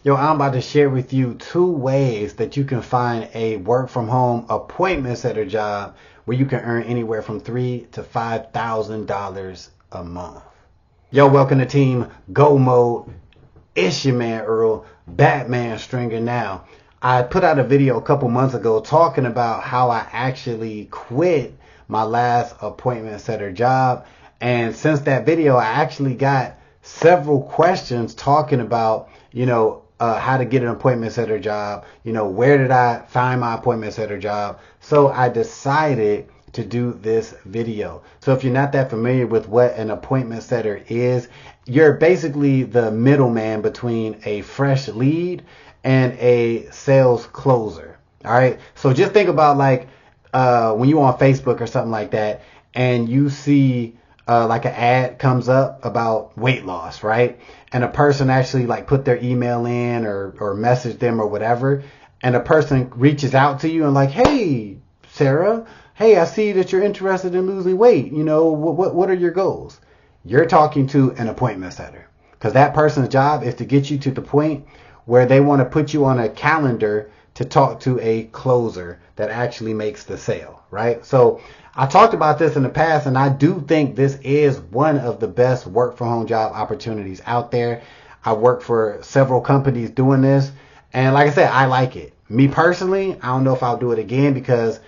Yo, I'm about to share with you 2 ways that you can find a work from home appointment setter job where you can earn anywhere from $3,000 to $5,000 a month. Yo, welcome to Team Go Mode. It's your man Earl, Batman Stringer now. I put out a video a couple months ago talking about how I actually quit my last appointment setter job. And since that video, I actually got several questions talking about, how to get an appointment setter job, where did I find my appointment setter job? So I decided to do this video. So if you're not that familiar with what an appointment setter is, you're basically the middleman between a fresh lead and a sales closer. All right. So just think about when you're on Facebook or something like that and you see like an ad comes up about weight loss, right? And a person actually put their email in or message them or whatever. And a person reaches out to you and hey, Sarah, hey, I see that you're interested in losing weight. What are your goals? You're talking to an appointment setter because that person's job is to get you to the point where they want to put you on a calendar to talk to a closer that actually makes the sale, right? So I talked about this in the past, and I do think this is one of the best work from home job opportunities out there. I work for several companies doing this, and like I said, I like it. Me personally, I don't know if I'll do it again because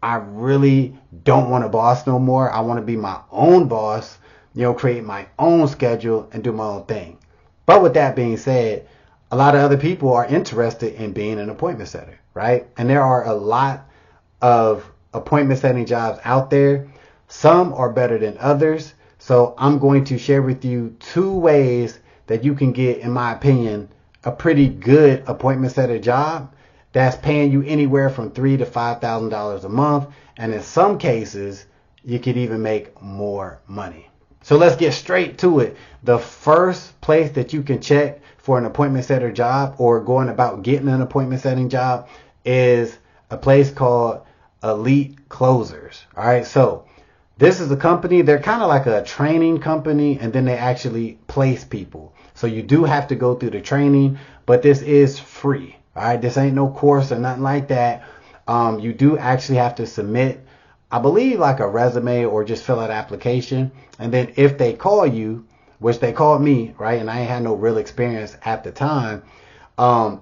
I really don't want a boss no more. I want to be my own boss, create my own schedule and do my own thing. But with that being said, a lot of other people are interested in being an appointment setter, right? And there are a lot of appointment setting jobs out there. Some are better than others. So I'm going to share with you 2 ways that you can get, in my opinion, a pretty good appointment setter job that's paying you anywhere from $3,000 to $5,000 a month. And in some cases, you could even make more money. So let's get straight to it. The first place that you can check for an appointment setter job or going about getting an appointment setting job is a place called Elite Closers. All right. So this is a company. They're kind of like a training company, and then they actually place people. So you do have to go through the training, but this is free. All right. This ain't no course or nothing like that. You do actually have to submit, I believe, a resume or just fill out an application. And then if they call you, which they called me, right, and I ain't had no real experience at the time,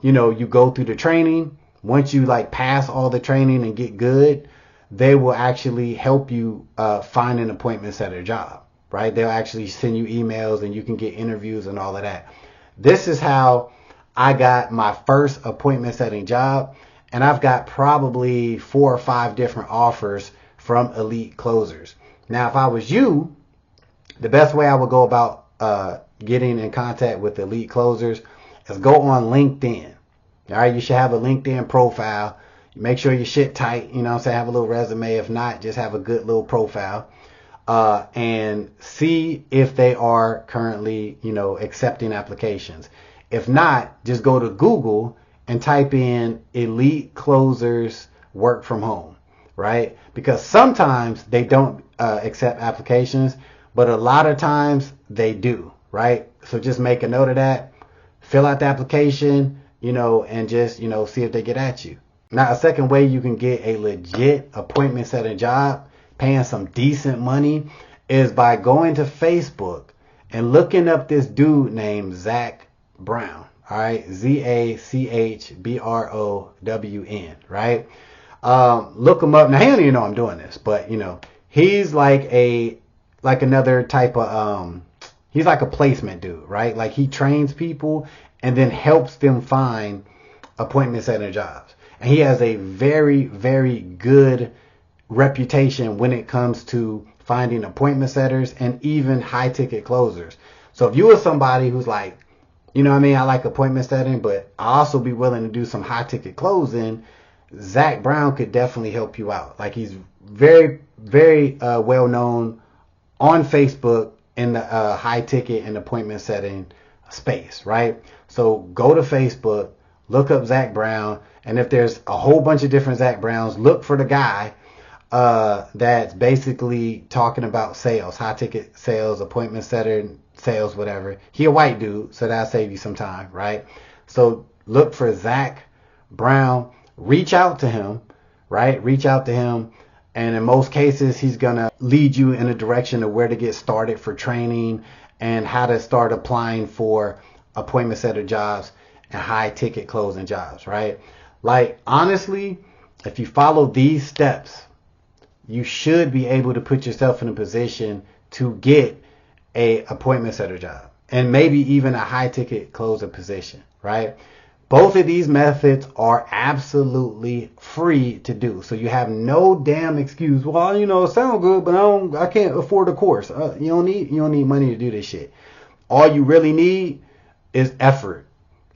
you go through the training. Once you pass all the training and get good, they will actually help you find an appointment setter job, right? They'll actually send you emails and you can get interviews and all of that. This is how I got my first appointment setting job, and I've got probably 4 or 5 different offers from Elite Closers. Now, if I was you, the best way I would go about getting in contact with Elite Closers is go on LinkedIn. All right, you should have a LinkedIn profile. Make sure your shit tight, have a little resume. If not, just have a good little profile. And see if they are currently, accepting applications. If not, just go to Google and type in Elite Closers work from home, right? Because sometimes they don't accept applications, but a lot of times they do, right? So just make a note of that. Fill out the application, and just, see if they get at you. Now, a second way you can get a legit appointment setting job, paying some decent money, is by going to Facebook and looking up this dude named Zach Brown. All right, ZACHBROWN, right? Look him up. Now, he don't even know I'm doing this, but, he's another type of, he's like a placement dude, right? He trains people and then helps them find appointment setting jobs. And he has a very, very good reputation when it comes to finding appointment setters and even high ticket closers. So if you are somebody who's I like appointment setting, but I also be willing to do some high ticket closing, Zach Brown could definitely help you out. He's very, very well known on Facebook in the high ticket and appointment setting space, right? So go to Facebook, look up Zach Brown, and if there's a whole bunch of different Zach Browns, look for the guy that's basically talking about sales, high ticket sales, appointment setter sales, whatever. He a white dude, so that'll save you some time, right? So look for Zach Brown. Reach out to him, right? Reach out to him. And in most cases, he's going to lead you in a direction of where to get started for training and how to start applying for appointment setter jobs and high ticket closing jobs, right? Like, honestly, if you follow these steps, you should be able to put yourself in a position to get a appointment setter job and maybe even a high ticket closer position, right? Both of these methods are absolutely free to do. So you have no damn excuse. Well, you know, it sounds good, but I can't afford a course. You don't need money to do this shit. All you really need is effort.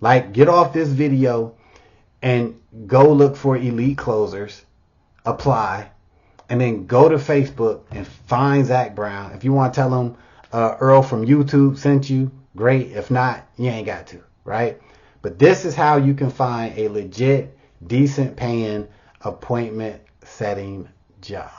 Like, get off this video and go look for elite closers, apply, and then go to Facebook and find Zach Brown. If you want to tell him Earl from YouTube sent you, great. If not, you ain't got to, right? But this is how you can find a legit, decent paying appointment setting job.